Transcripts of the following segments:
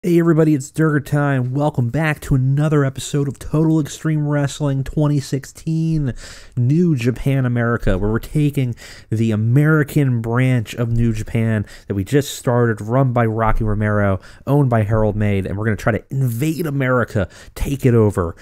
Hey everybody, it's Durger time. Welcome back to another episode of Total Extreme Wrestling 2016 New Japan America, where we're taking the American branch of New Japan that we just started, run by Rocky Romero, owned by Harold Meij, and we're going to try to invade America, take it over,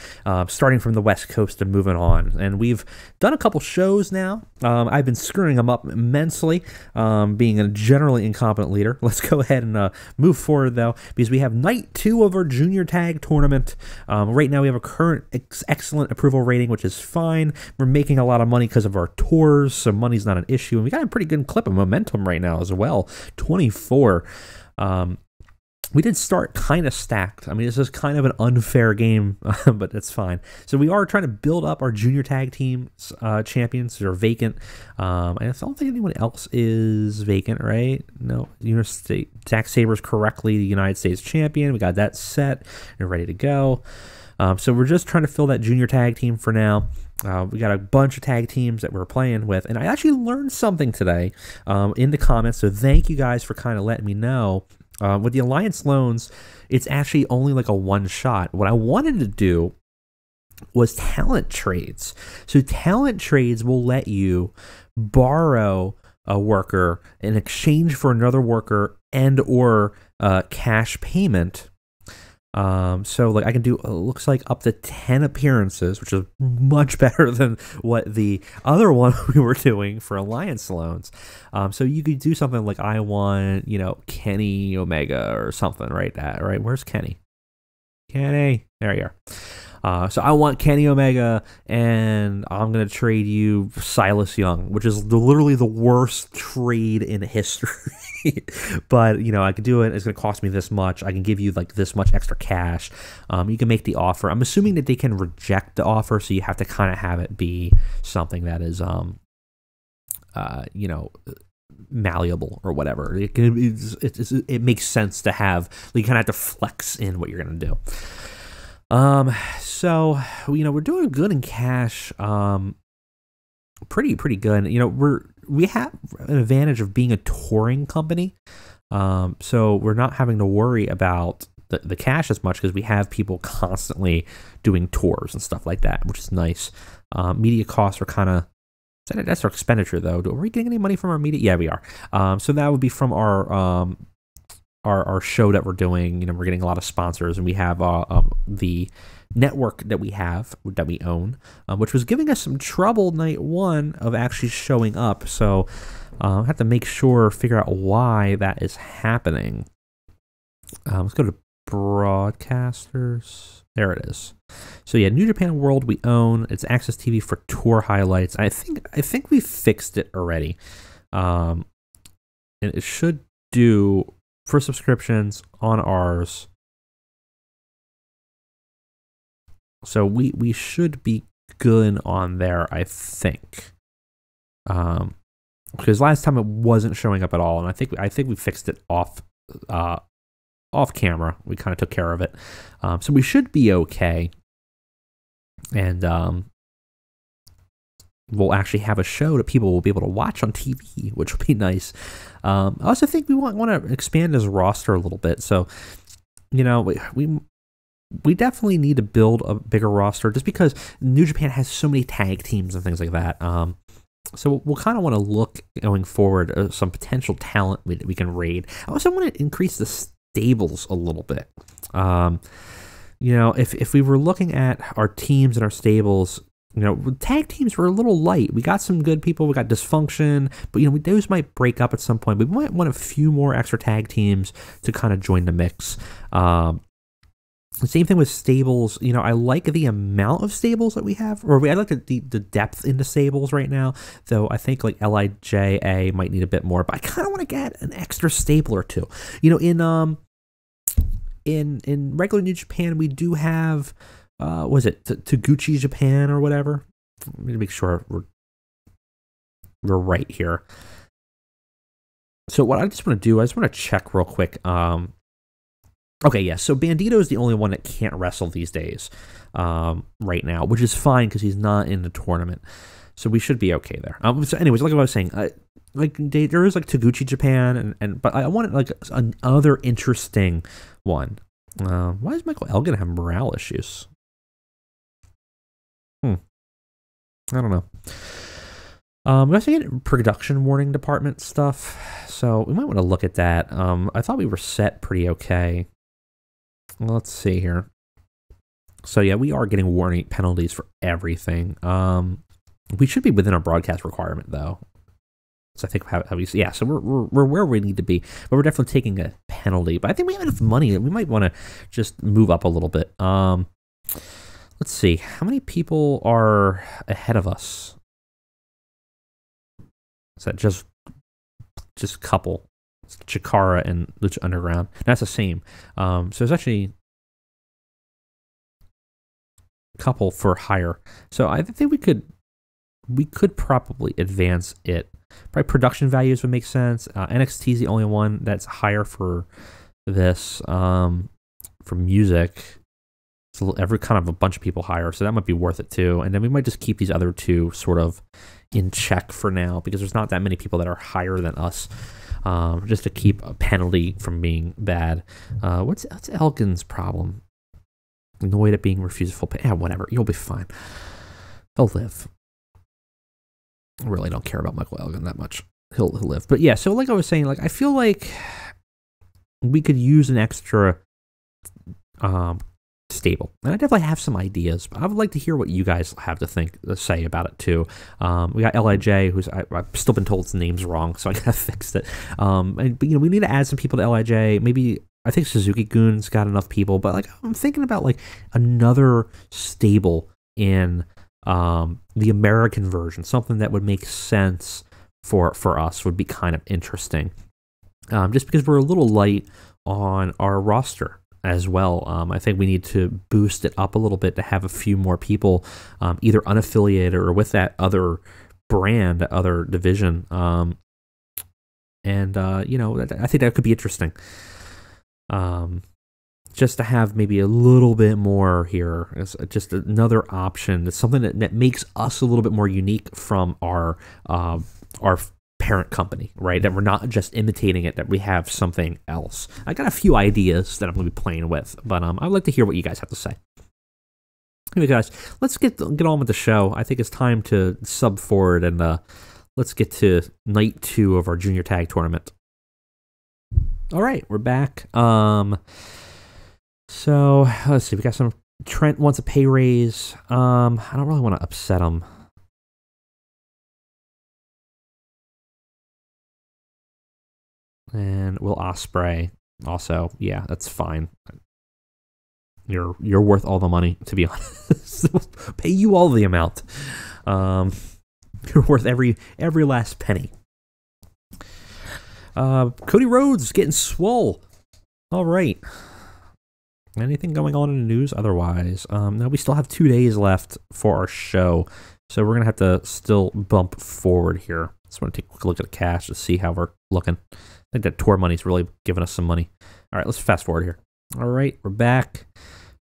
starting from the West Coast and moving on. And we've done a couple shows now. I've been screwing them up immensely, being a generally incompetent leader. Let's go ahead and move forward, though, because we have night 2 of our junior tag tournament. Right now we have a current excellent approval rating, which is fine. We're making a lot of money because of our tours, so money's not an issue. And we got a pretty good clip of momentum right now as well. 24. We did start kind of stacked. I mean, this is kind of an unfair game, but that's fine. So we are trying to build up our junior tag teams champions that are vacant. I don't think anyone else is vacant, right? No. Zack Saber's correctly the United States champion. We got that set and ready to go. So we're just trying to fill that junior tag team for now. We got a bunch of tag teams that we're playing with, and I actually learned something today in the comments, so thank you guys for kind of letting me know. With the Alliance loans, it's actually only like a one shot. What I wanted to do was talent trades. So talent trades will let you borrow a worker in exchange for another worker and or cash payment. So like I can do, looks like up to 10 appearances, which is much better than what the other one we were doing for Alliance loans. So you could do something like I want, Kenny Omega or something, right? Right? Where's Kenny? Kenny, there you are. So I want Kenny Omega, and I'm going to trade you Silas Young, which is literally the worst trade in history. But, I can do it. It's going to cost me this much. I can give you like this much extra cash. You can make the offer. I'm assuming that they can reject the offer, so you have to kind of have it be something that is, malleable or whatever. It makes sense to have. You kind of have to flex in what you're going to do. So we're doing good in cash. Pretty good. We have an advantage of being a touring company. So we're not having to worry about the cash as much because we have people constantly doing tours and stuff like that, which is nice. Media costs are kind of, that's our expenditure though. Are we getting any money from our media? Yeah, we are. So that would be from our show that we're doing. We're getting a lot of sponsors, and we have the network that we own, which was giving us some trouble night 1 of actually showing up. So I have to figure out why that is happening. Let's go to broadcasters. There it is. So yeah, New Japan World we own. It's Access TV for tour highlights. I think we fixed it already, and it should do for subscriptions on ours. So we should be good on there, I think. Because last time it wasn't showing up at all, and I think we fixed it off camera. We kind of took care of it. So we should be okay. And we'll actually have a show that people will be able to watch on TV, which will be nice. I also think we want to expand his roster a little bit. So, we definitely need to build a bigger roster just because New Japan has so many tag teams and things like that. So we'll kind of want to look going forward at some potential talent we can raid. I also want to increase the stables a little bit. If we were looking at our teams and our stables, tag teams were a little light. We got some good people. We got Dysfunction, but those might break up at some point. We might want a few more extra tag teams to kind of join the mix. Same thing with stables. I like the amount of stables that we have, I like the depth in the stables right now. Though I think like LIJA might need a bit more, but I kind of want to get an extra stable or two. In regular New Japan, we do have. Was it Taguchi Japan or whatever? Let me make sure we're right here. So what I just want to do, I just want to check real quick. Okay, yeah, so Bandito is the only one that can't wrestle these days right now, which is fine because he's not in the tournament. So we should be okay there. So anyways, like I was saying, there is like Taguchi Japan, but I wanted like another interesting one. Why does Michael Elgin have morale issues? I don't know. We also get production warning department stuff, so we might want to look at that. I thought we were set pretty okay. Well, let's see here. So yeah, we are getting warning penalties for everything. We should be within our broadcast requirement though. So I think how we yeah, so we're where we need to be, but we're definitely taking a penalty. But I think we have enough money that we might want to just move up a little bit. Let's see, how many people are ahead of us? Is that just a couple? It's Chikara and Lucha Underground. That's the same. So there's actually a couple for higher. So I think we could probably advance it. Probably production values would make sense. NXT is the only one that's higher for this. For music, it's every kind of a bunch of people higher, so that might be worth it too. And then we might just keep these other two sort of in check for now because there's not that many people that are higher than us. Just to keep a penalty from being bad. What's Elgin's problem? Annoyed at being refused full pay. Yeah, whatever. You'll be fine. He'll live. I really don't care about Michael Elgin that much. He'll live. But yeah, so like I was saying, like I feel like we could use an extra stable. And I definitely have some ideas, but I would like to hear what you guys have to say about it too. We got LIJ, who's I've still been told his name's wrong, so I gotta fix it. But you know, we need to add some people to LIJ. Maybe I think Suzuki Goon's got enough people, but like I'm thinking about like another stable in the American version, something that would make sense for us would be kind of interesting. Just because we're a little light on our roster as well. I think we need to boost it up a little bit to have a few more people, either unaffiliated or with that other brand, other division. You know, I think that could be interesting. Just to have maybe a little bit more here, as just another option. It's something that makes us a little bit more unique from our parent company, right? That we're not just imitating it, that we have something else. I got a few ideas that I'm going to be playing with, but I'd like to hear what you guys have to say. Anyway, guys, let's get on with the show. I think it's time to sub forward and let's get to night 2 of our junior tag tournament. All right, we're back. So let's see. We got some. Trent wants a pay raise. I don't really want to upset him. And Will Ospreay also. Yeah, that's fine. You're worth all the money, to be honest. We'll pay you all the amount. You're worth every last penny. Cody Rhodes getting swole. All right. Anything going on in the news otherwise? Now we still have 2 days left for our show, so we're gonna have to still bump forward here. Just want to take a quick look at the cash to see how we're looking. I think that tour money's really giving us some money. All right, let's fast forward here. All right, we're back.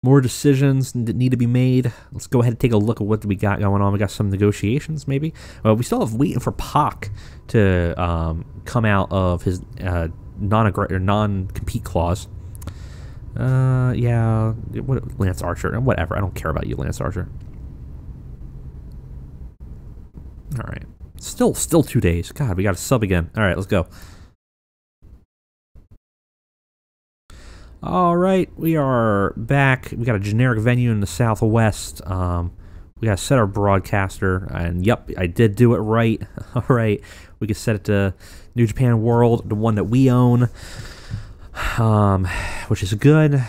More decisions that need to be made. Let's go ahead and take a look at what we got going on. We got some negotiations, maybe. Well, we still have waiting for Pac to come out of his non-compete clause. Yeah, what, Lance Archer, whatever. I don't care about you, Lance Archer. All right, still 2 days. God, we got to sub again. All right, let's go. All right, we are back. We got a generic venue in the Southwest. We got to set our broadcaster, and yep, I did do it right. All right, we can set it to New Japan World, the one that we own. Which is good.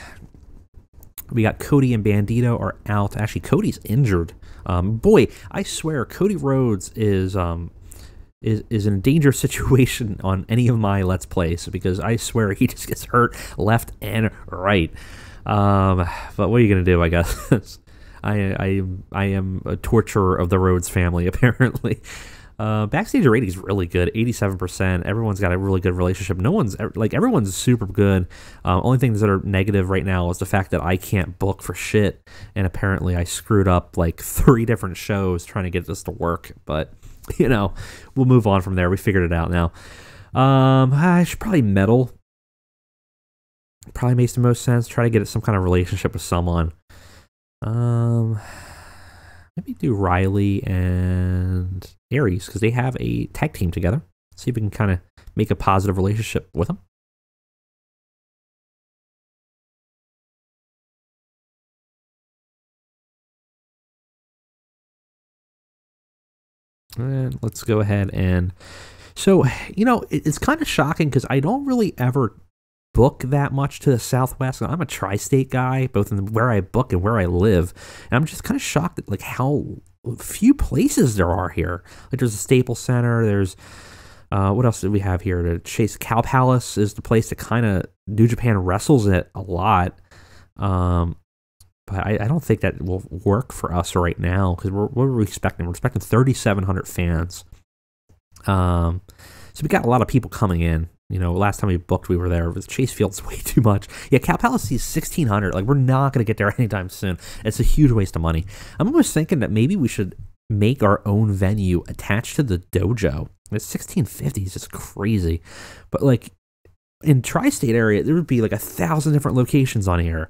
We got Cody and Bandito are out. Actually, Cody's injured. Boy, I swear, Cody Rhodes is in a dangerous situation on any of my Let's Plays because I swear he just gets hurt left and right. But what are you gonna do? I guess I am a torturer of the Rhodes family apparently. Backstage rating is really good, 87%. Everyone's got a really good relationship. Everyone's super good. Only things that are negative right now is the fact that I can't book for shit, and apparently I screwed up like 3 different shows trying to get this to work. But you know, we'll move on from there. We figured it out now. I should probably medal probably makes the most sense. Try to get some kind of relationship with someone. Maybe do Riley and Aries, because they have a tag team together. See if we can kind of make a positive relationship with them. And let's go ahead and... So, it's kind of shocking because I don't really ever book that much to the Southwest. I'm a tri-state guy, both in where I book and where I live. And I'm just kind of shocked at how few places there are here. Like, there's a Staples Center. There's... what else do we have here? The Chase Cow Palace is the place that kind of New Japan wrestles at a lot. But I don't think that will work for us right now, because what are we expecting? We're expecting 3,700 fans. So we got a lot of people coming in. Last time we booked, we were there. Chase Field's way too much. Yeah, Cow Palace is 1,600. Like, we're not going to get there anytime soon. It's a huge waste of money. I'm almost thinking that maybe we should make our own venue attached to the dojo. It's 1,650. It's just crazy. But like in tri-state area, there would be like 1,000 different locations on here.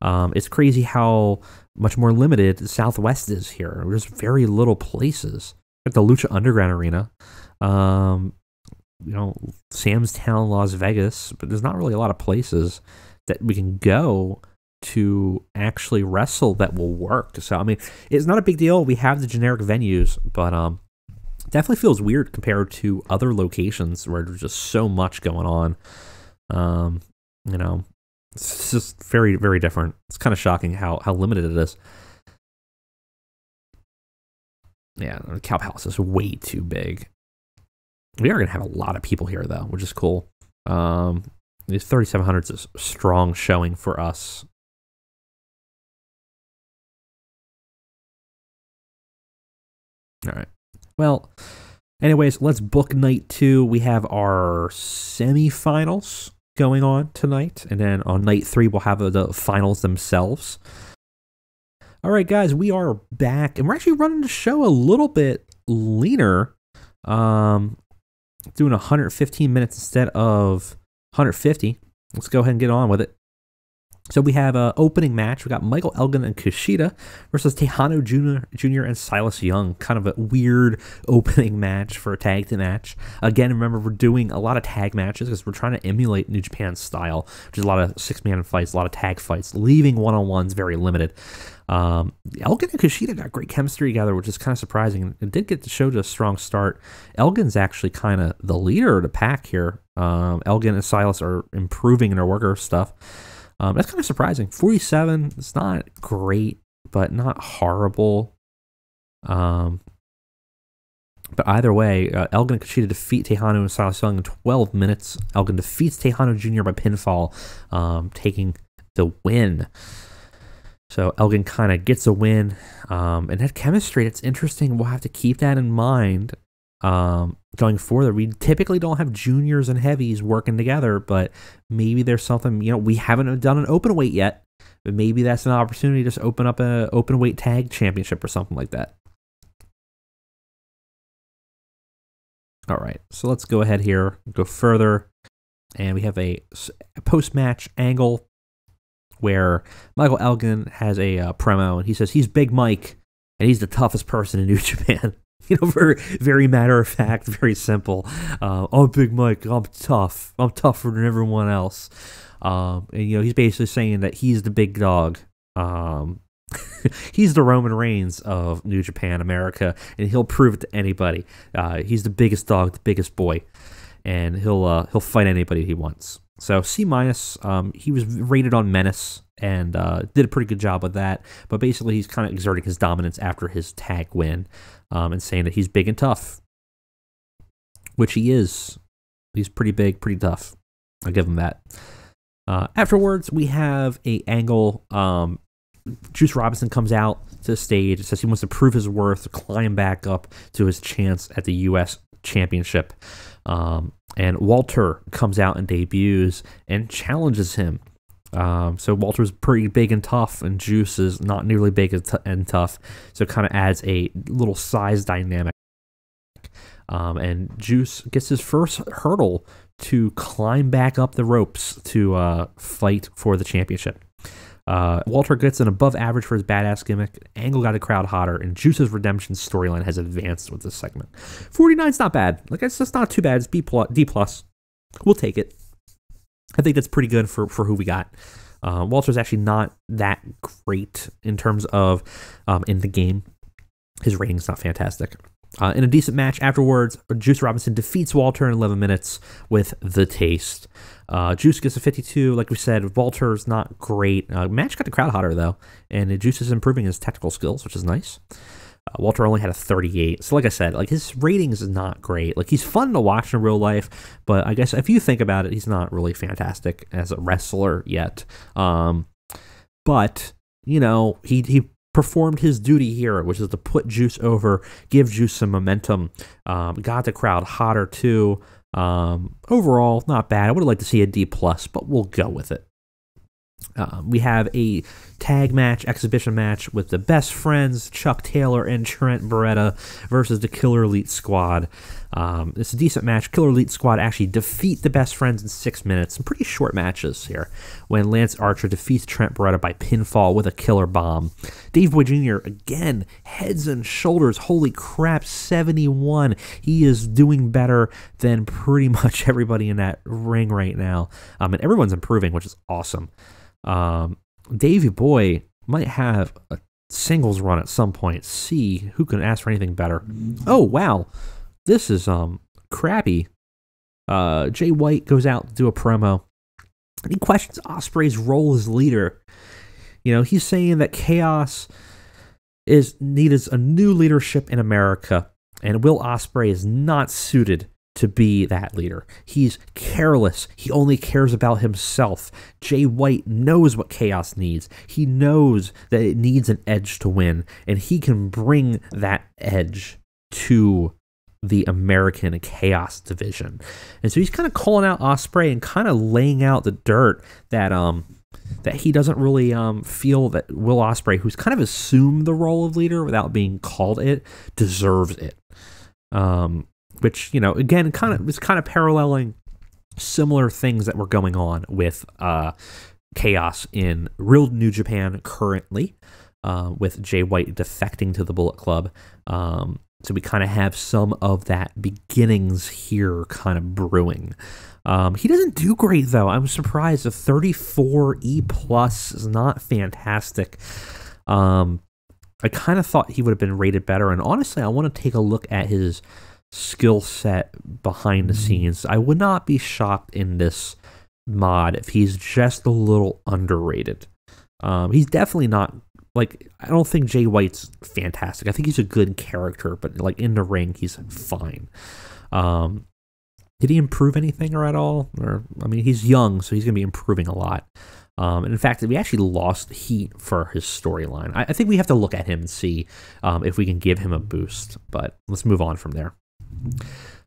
It's crazy how much more limited the Southwest is here. There's very little places. Like the Lucha Underground Arena, Sam's Town, Las Vegas, but there's not really a lot of places that we can go to actually wrestle that will work. So, I mean, it's not a big deal. We have the generic venues, but definitely feels weird compared to other locations where there's just so much going on. It's just very, very different. It's kind of shocking how limited it is. Yeah, the Cow Palace is way too big. We are going to have a lot of people here, though, which is cool. These 3,700 is a strong showing for us. All right. Well, anyways, let's book night 2. We have our semifinals going on tonight, and then on night 3 we'll have the finals themselves. All right, guys, we are back, and we're actually running the show a little bit leaner, doing 115 minutes instead of 150. Let's go ahead and get on with it. So we have an opening match. We got Michael Elgin and Kushida versus Tejano Jr. and Silas Young. Kind of a weird opening match for a tag team match. Again, remember, we're doing a lot of tag matches because we're trying to emulate New Japan's style, which is a lot of 6-man fights, a lot of tag fights, leaving one-on-ones very limited. Elgin and Kushida got great chemistry together, which is kind of surprising. It did get the show to a strong start. Elgin's actually kind of the leader of the pack here. Elgin and Silas are improving in their worker stuff. That's kind of surprising. 47, it's not great, but not horrible. But either way, Elgin and Kushida defeat Tejano and Silas Young in 12 minutes. Elgin defeats Tejano Jr. by pinfall, taking the win. So Elgin kind of gets a win. And that chemistry, it's interesting. We'll have to keep that in mind going forward. We typically don't have juniors and heavies working together, but maybe there's something, we haven't done an open weight yet, but maybe that's an opportunity to just open up an open weight tag championship or something like that. All right, so let's go ahead here, go further, and we have a post-match angle where Michael Elgin has a promo, and he says he's Big Mike, and he's the toughest person in New Japan. Very, very matter of fact, very simple. I'm Big Mike. I'm tough. I'm tougher than everyone else. And he's basically saying that he's the big dog. He's the Roman Reigns of New Japan America, and he'll prove it to anybody. He's the biggest dog, the biggest boy, and he'll fight anybody he wants. So C-. He was rated on Menace and did a pretty good job with that. But basically, he's kind of exerting his dominance after his tag win. And saying that he's big and tough, which he is. He's pretty big, pretty tough. I'll give him that. Afterwards, we have a angle. Juice Robinson comes out to the stage. Says he wants to prove his worth, to climb back up to his chance at the U.S. Championship. And Walter comes out and debuts and challenges him. So Walter's pretty big and tough, and Juice is not nearly big and tough, so it kind of adds a little size dynamic. And Juice gets his first hurdle to climb back up the ropes to fight for the championship. Walter gets an above average for his badass gimmick. Angle got the crowd hotter, and Juice's redemption storyline has advanced with this segment. 49's not bad. Like, it's just not too bad. It's D plus. We'll take it. I think that's pretty good for who we got. Walter's actually not that great in terms of in the game. His rating's not fantastic. In a decent match afterwards, Juice Robinson defeats Walter in 11 minutes with the taste. Juice gets a 52. Like we said, Walter's not great. Match got the crowd hotter, though, and Juice is improving his technical skills, which is nice. Walter only had a 38. So like I said, like, his ratings is not great. Like, he's fun to watch in real life, but I guess if you think about it, he's not really fantastic as a wrestler yet. But, you know, he performed his duty here, which is to put Juice over, give Juice some momentum. Got the crowd hotter too. Overall, not bad. I would have liked to see a D+, but we'll go with it. We have a tag match, exhibition match with the Best Friends, Chuck Taylor and Trent Beretta versus the Killer Elite Squad. It's a decent match. Killer Elite Squad actually defeat the Best Friends in 6 minutes. Some pretty short matches here when Lance Archer defeats Trent Beretta by pinfall with a killer bomb. Dave Boy Jr., again, heads and shoulders. Holy crap, 71. He is doing better than pretty much everybody in that ring right now. And everyone's improving, which is awesome. Davey Boy might have a singles run at some point. See who can ask for anything better. Oh, wow. This is crappy. Jay White goes out to do a promo, and he questions Ospreay's role as leader. You know, he's saying that Chaos needs a new leadership in America, and Will Ospreay is not suited to be that leader. He's careless. He only cares about himself. Jay White knows what Chaos needs. He knows that it needs an edge to win, and he can bring that edge to the American Chaos division. And so he's kind of calling out Ospreay and kind of laying out the dirt that he doesn't really feel that Will Ospreay, who's kind of assumed the role of leader without being called it, deserves it. Which, you know, again, is kind of paralleling similar things that were going on with Chaos in Real New Japan currently, with Jay White defecting to the Bullet Club. So we kind of have some of that beginnings here kind of brewing. He doesn't do great, though. I'm surprised. A 34 E+ is not fantastic. I kind of thought he would have been rated better, and honestly, I want to take a look at his skill set behind the scenes. I would not be shocked in this mod if he's just a little underrated. He's definitely not, like, I don't think Jay White's fantastic. I think he's a good character, but like in the ring, he's fine. Did he improve anything or at all? Or, I mean, he's young, so he's going to be improving a lot. And in fact, we actually lost heat for his storyline. I think we have to look at him and see if we can give him a boost, but let's move on from there.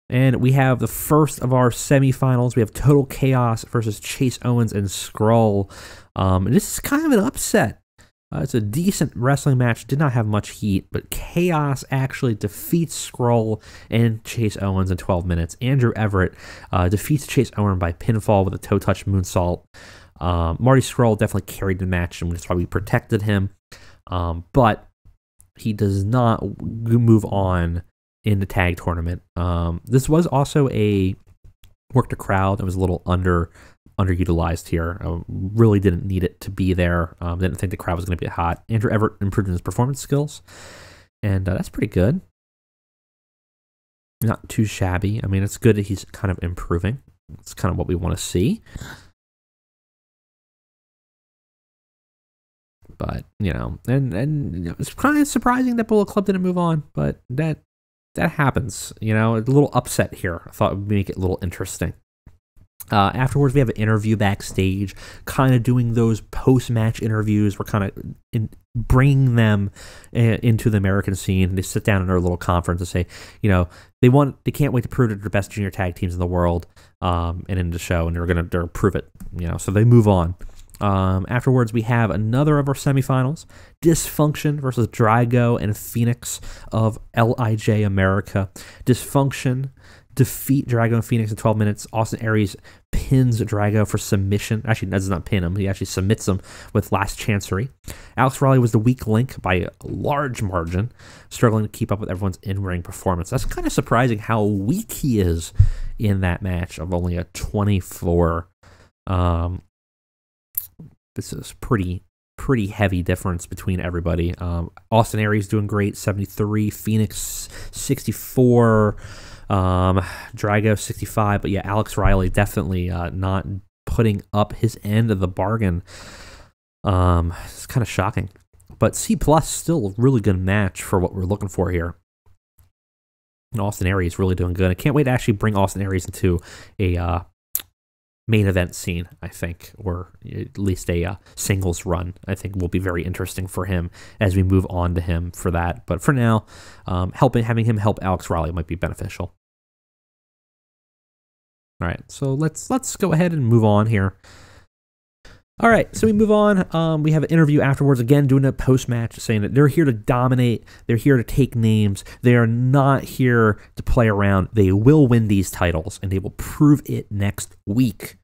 And we have the first of our semifinals. We have Total Chaos versus Chase Owens and Skrull. And this is kind of an upset. It's a decent wrestling match. Did not have much heat, but Chaos actually defeats Skrull and Chase Owens in 12 minutes. Andrew Everett defeats Chase Owens by pinfall with a toe touch moonsault. Marty Skrull definitely carried the match, and that's why we protected him. But he does not move on in the tag tournament. This was also a work the crowd that was a little underutilized here. I really didn't need it to be there. Didn't think the crowd was going to be hot. Andrew Everett improved in his performance skills, and that's pretty good. Not too shabby. I mean, it's good that he's kind of improving. It's kind of what we want to see. But, you know, and it's kind of surprising that Bullet Club didn't move on, but that happens. You know, a little upset here. I thought it would make it a little interesting. Afterwards, we have an interview backstage, kind of doing those post-match interviews. We're kind of bringing them into the American scene. They sit down in their little conference and say, you know, they can't wait to prove that they're the best junior tag teams in the world, and in the show, and they're prove it. You know, so they move on. Afterwards, we have another of our semifinals, Dysfunction versus Drago and Phoenix of LIJ America. Dysfunction defeat Drago and Phoenix in 12 minutes. Austin Aries pins Drago for submission. Actually, does not pin him. He actually submits him with last chancery. Alex Riley was the weak link by a large margin, struggling to keep up with everyone's in-ring performance. That's kind of surprising how weak he is in that match of only a 24. This is pretty heavy difference between everybody. Austin Aries doing great, 73. Phoenix, 64. Drago 65, but yeah, Alex Riley definitely not putting up his end of the bargain. It's kind of shocking, but C+ still a really good match for what we're looking for here. And Austin Aries really doing good. I can't wait to actually bring Austin Aries into a main event scene, I think, or at least a singles run. I think will be very interesting for him as we move on to him for that. But for now, having him help Alex Riley might be beneficial. All right, so let's go ahead and move on here. All right, so we move on. We have an interview afterwards, again, doing a post-match, saying that they're here to dominate. They're here to take names. They are not here to play around. They will win these titles, and they will prove it next week.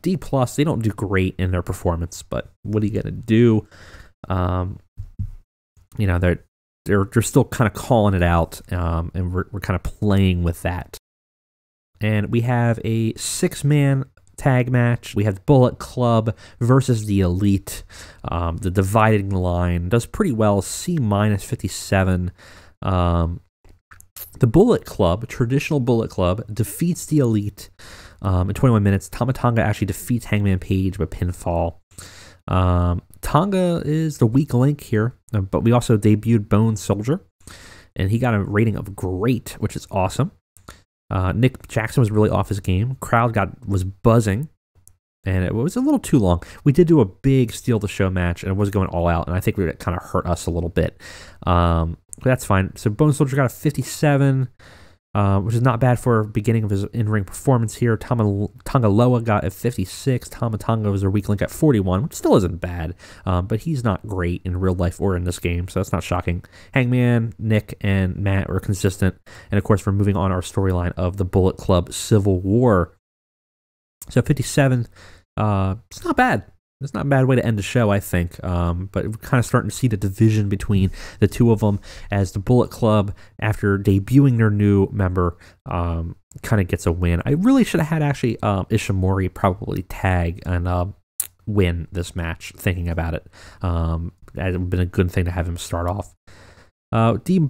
D+, they don't do great in their performance, but what are you going to do? You know, they're still kind of calling it out, and we're kind of playing with that. And we have a 6-man tag match. We have Bullet Club versus the Elite. The dividing line does pretty well, C- 57. The Bullet Club, traditional Bullet Club, defeats the Elite in 21 minutes. Tama Tonga actually defeats Hangman Page by pinfall. Tonga is the weak link here, but we also debuted Bone Soldier, and he got a rating of great, which is awesome. Nick Jackson was really off his game. Crowd was buzzing, and it was a little too long. We did do a big steal the show match, and it was going all out, and I think it kind of hurt us a little bit. But that's fine. So Bone Soldier got a 57, which is not bad for beginning of his in-ring performance here. Tonga Loa got a 56. Tama Tonga was their weak link at 41, which still isn't bad, but he's not great in real life or in this game, so that's not shocking. Hangman, Nick, and Matt were consistent, and of course we're moving on our storyline of the Bullet Club Civil War. So 57, it's not bad. It's not a bad way to end the show, I think, but we're kind of starting to see the division between the two of them as the Bullet Club, after debuting their new member, kind of gets a win. I really should have had actually Ishimori probably tag and win this match, thinking about it. That would have been a good thing to have him start off. D+,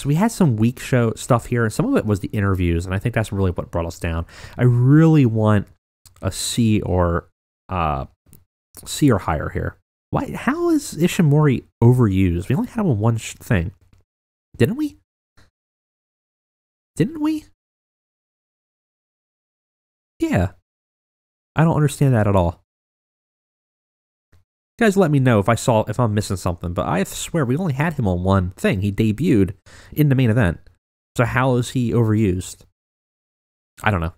we had some weak show stuff here, and some of it was the interviews, and I think that's really what brought us down. I really want a C or higher here. Why? How is Ishimori overused? We only had him on one thing, didn't we? Yeah, I don't understand that at all. You guys, let me know if I'm missing something. But I swear we only had him on one thing. He debuted in the main event. So how is he overused? I don't know.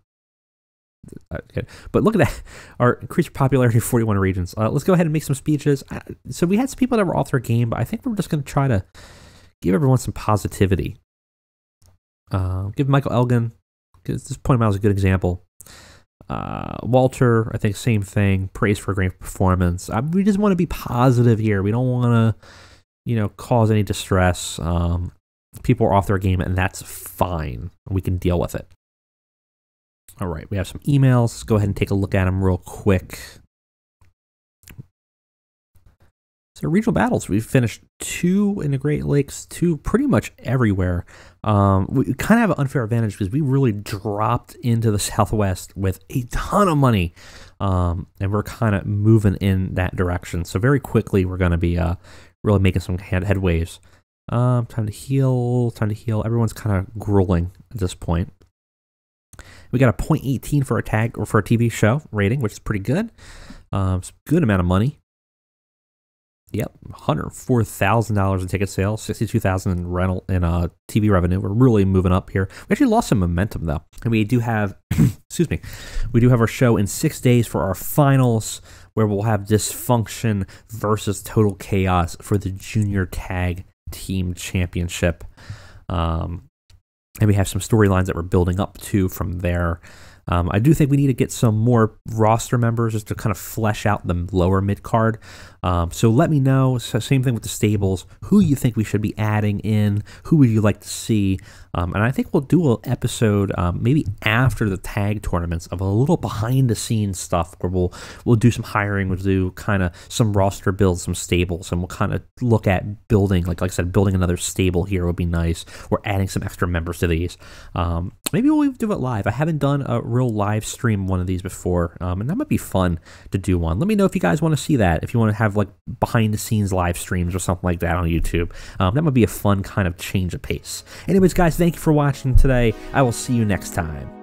Okay. But look at that. Our increased popularity of 41 regions. Let's go ahead and make some speeches. So we had some people that were off their game, but I think we're just going to try to give everyone some positivity. Give Michael Elgin, because just point him out as a good example. Walter, I think same thing. Praise for a great performance. We just want to be positive here. We don't want to, cause any distress. People are off their game, and that's fine. We can deal with it. All right, we have some emails. Let's go ahead and take a look at them real quick. So regional battles, we've finished 2 in the Great Lakes, 2 pretty much everywhere. We kind of have an unfair advantage because we really dropped into the Southwest with a ton of money, and we're kind of moving in that direction. So very quickly, we're going to be really making some headways. Time to heal. Everyone's kind of grueling at this point. We got a 0.18 for a tag or for a TV show rating, which is pretty good. It's a good amount of money. Yep, $104,000 in ticket sales, $62,000 in rental and TV revenue. We're really moving up here. We actually lost some momentum though, and we do have, excuse me, we do have our show in 6 days for our finals. where we'll have Dysfunction versus Total Chaos for the Junior Tag Team Championship. And we have some storylines that we're building up to from there. I do think we need to get some more roster members just to kind of flesh out the lower mid card. So let me know. So same thing with the stables. Who you think we should be adding in? Who would you like to see? And I think we'll do an episode maybe after the tag tournaments of a little behind the scenes stuff where we'll do some hiring, we'll do kind of some roster builds, some stables, and we'll kind of look at building, like I said, building another stable here would be nice. We're adding some extra members to these. Maybe we'll do it live. I haven't done a real live stream one of these before, and that might be fun to do one. Let me know if you guys want to see that, if you want to have like behind the scenes live streams or something like that on YouTube. That might be a fun kind of change of pace. Anyways, guys, thank you for watching today. I will see you next time.